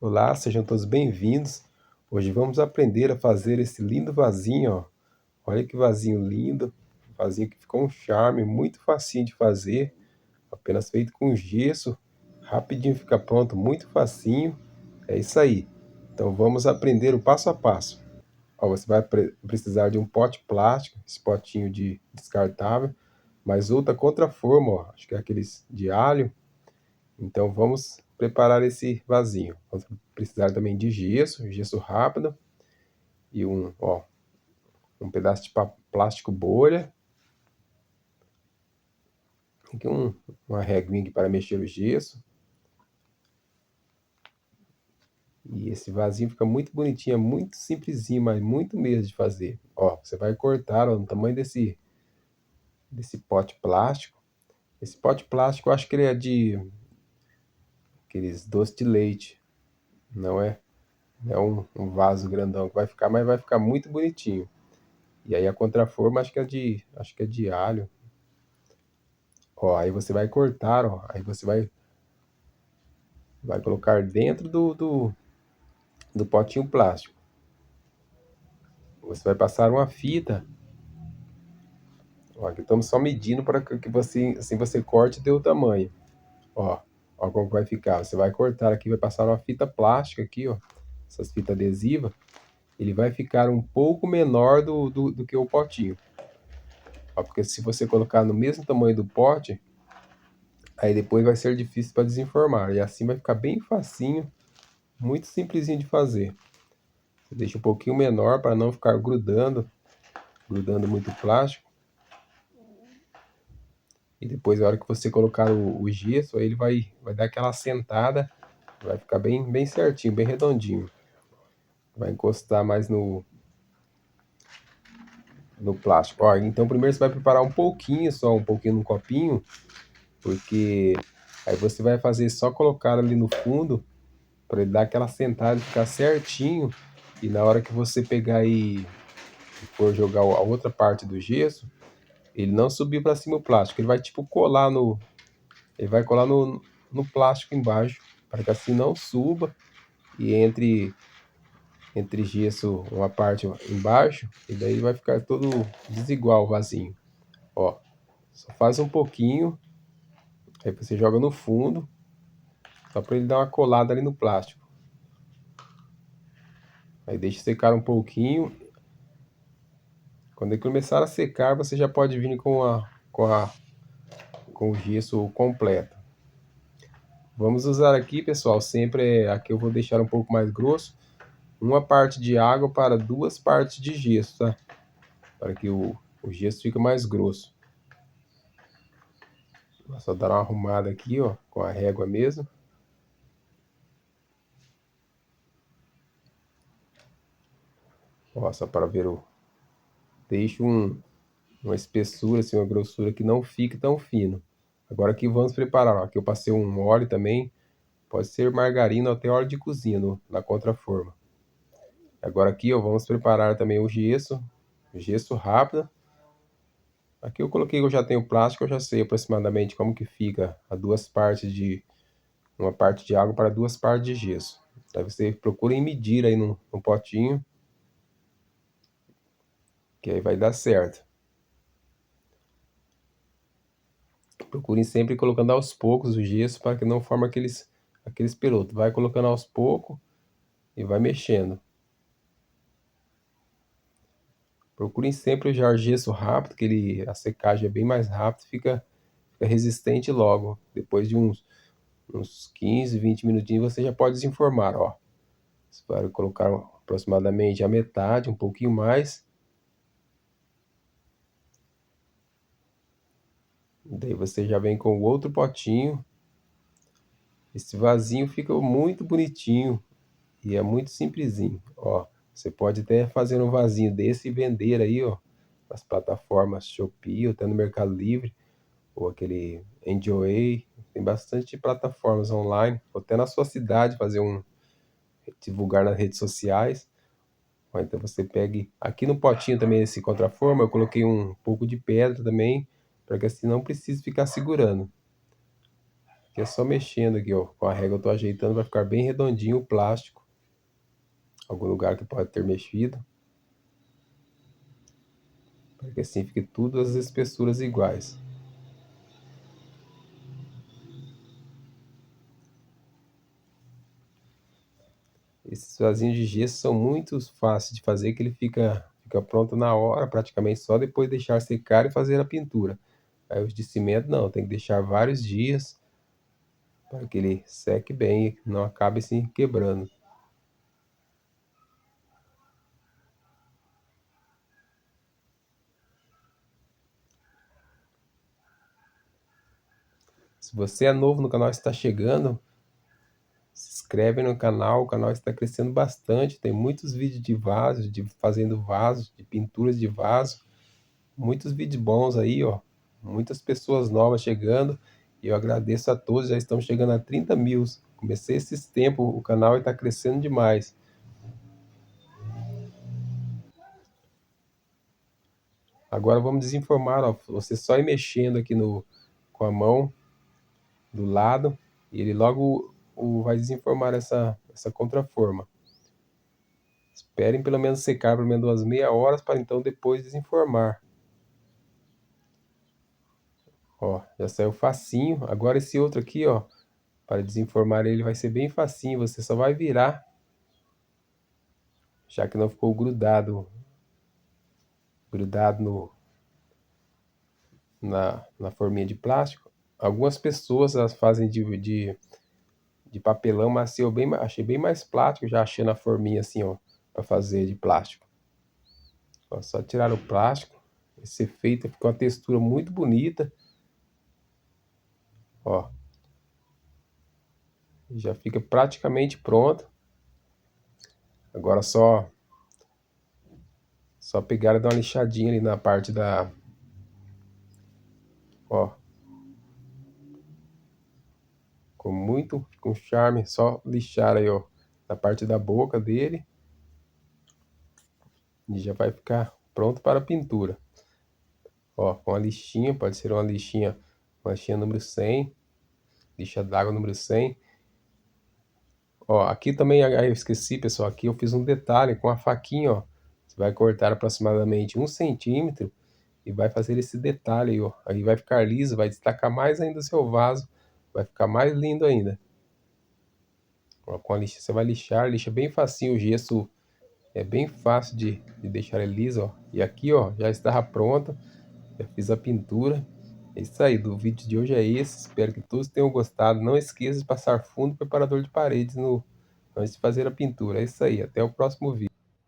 Olá, sejam todos bem-vindos. Hoje vamos aprender a fazer esse lindo vasinho, ó. Olha que vasinho lindo, um vasinho que ficou um charme, muito facinho de fazer, apenas feito com gesso, rapidinho fica pronto, muito facinho. É isso aí. Então vamos aprender o passo a passo. Ó, você vai precisar de um pote plástico, esse potinho de descartável, mas outra contraforma, ó, acho que é aqueles de alho. Então vamos preparar esse vasinho. Vamos precisar também de gesso, gesso rápido e um pedaço de plástico bolha. Aqui uma reguinha aqui para mexer o gesso. E esse vasinho fica muito bonitinho, é muito simplesinho, mas muito mesmo de fazer. Ó, você vai cortar, ó, no tamanho desse pote plástico. Esse pote plástico eu acho que ele é de aqueles doce de leite, não é? É um vaso grandão que vai ficar, mas vai ficar muito bonitinho. E aí a contraforma acho que é de alho. Ó, aí você vai cortar, ó, aí você vai colocar dentro do potinho plástico. Você vai passar uma fita. Ó, aqui estamos só medindo para que você, assim você corte e dê o tamanho. Ó, ó como vai ficar. Você vai cortar aqui, vai passar uma fita plástica aqui, ó. Essas fitas adesivas. Ele vai ficar um pouco menor do que o potinho. Ó, porque se você colocar no mesmo tamanho do pote, aí depois vai ser difícil para desenformar. E assim vai ficar bem facinho, muito simplesinho de fazer. Você deixa um pouquinho menor para não ficar grudando muito plástico. E depois, na hora que você colocar o gesso, aí ele vai dar aquela assentada, vai ficar bem certinho, bem redondinho. Vai encostar mais no plástico. Ó, então primeiro você vai preparar um pouquinho, só um pouquinho no copinho, porque aí você vai fazer só colocar ali no fundo, para ele dar aquela assentada e ficar certinho. E na hora que você pegar e for jogar a outra parte do gesso, ele não subir para cima o plástico, ele vai tipo colar ele vai colar no plástico embaixo, para que assim não suba e entre gesso uma parte embaixo, e daí vai ficar todo desigual o vasinho. Ó, só faz um pouquinho, aí você joga no fundo, só para ele dar uma colada ali no plástico. Aí deixa secar um pouquinho. Quando ele começar a secar, você já pode vir com o gesso completo. Vamos usar aqui, pessoal, sempre aqui eu vou deixar um pouco mais grosso, uma parte de água para duas partes de gesso, tá? Para que o gesso fique mais grosso. Vou só dar uma arrumada aqui, ó, com a régua mesmo. Ó, só para ver deixo uma espessura, assim, uma grossura que não fique tão fino. Agora aqui vamos preparar, ó, aqui eu passei um óleo também, pode ser margarina ou até óleo de cozinha na contraforma. Agora aqui, ó, vamos preparar também o gesso rápido. Aqui eu coloquei, eu já tenho plástico, eu já sei aproximadamente como que fica a duas partes uma parte de água para duas partes de gesso. Aí você procura medir aí no potinho, que aí vai dar certo. Procurem sempre colocando aos poucos o gesso para que não forme aqueles pelotos. Vai colocando aos poucos e vai mexendo. Procurem sempre usar gesso rápido, que a secagem é bem mais rápida, fica resistente logo. Depois de uns 15, 20 minutinhos você já pode desenformar, ó. Você vai colocar aproximadamente a metade, um pouquinho mais. Daí você já vem com o outro potinho. Esse vasinho fica muito bonitinho e é muito simplesinho, ó. Você pode até fazer um vasinho desse e vender aí, ó, nas plataformas Shopee ou até no Mercado Livre ou aquele Enjoy. Tem bastante plataformas online, ou até na sua cidade fazer divulgar nas redes sociais. Ó, então você pegue aqui no potinho também esse contraforma, eu coloquei um pouco de pedra também, para que assim não precise ficar segurando. Aqui é só mexendo aqui, ó. Com a régua eu tô ajeitando, vai ficar bem redondinho o plástico. Algum lugar que pode ter mexido. Para que assim fique tudo as espessuras iguais. Esses vasinhos de gesso são muito fáceis de fazer, que ele fica pronto na hora, praticamente só depois deixar secar e fazer a pintura. Aí os de cimento não, tem que deixar vários dias para que ele seque bem e não acabe se quebrando. Se você é novo no canal e está chegando, se inscreve no canal, o canal está crescendo bastante, tem muitos vídeos de vasos, de fazendo vasos, de pinturas de vaso, muitos vídeos bons aí, ó, muitas pessoas novas chegando, e eu agradeço a todos, já estamos chegando a 30 mil, comecei esses tempos, o canal está crescendo demais. Agora vamos desenformar, ó, você só ir mexendo aqui com a mão do lado, e ele logo vai desenformar essa contraforma. Esperem pelo menos secar pelo menos umas meia horas para então depois desenformar. Ó, já saiu facinho. Agora esse outro aqui, ó, para desenformar ele vai ser bem facinho. Você só vai virar, já que não ficou grudado na forminha de plástico. Algumas pessoas elas fazem de papelão, mas assim, achei bem mais prático, já achei na forminha assim, ó, para fazer de plástico. Ó, só tirar o plástico. Esse efeito ficou uma textura muito bonita. Ó, já fica praticamente pronto. Agora só pegar e dar uma lixadinha ali na parte da, ó, com charme, só lixar aí, ó, na parte da boca dele e já vai ficar pronto para a pintura. Ó, com a lixinha, pode ser uma lixinha número 100, lixa d'água número 100. Ó, aqui também, aí eu esqueci, pessoal, aqui eu fiz um detalhe com a faquinha, ó. Você vai cortar aproximadamente 1 centímetro e vai fazer esse detalhe aí, ó. Aí vai ficar liso, vai destacar mais ainda o seu vaso, vai ficar mais lindo ainda. Ó, com a lixa, você vai lixar, lixa bem facinho o gesso, é bem fácil de deixar ele liso, ó. E aqui, ó, já estava pronto, já fiz a pintura. É isso aí, do vídeo de hoje é esse, espero que todos tenham gostado. Não esqueça de passar fundo e preparador de paredes antes de fazer a pintura. É isso aí, até o próximo vídeo.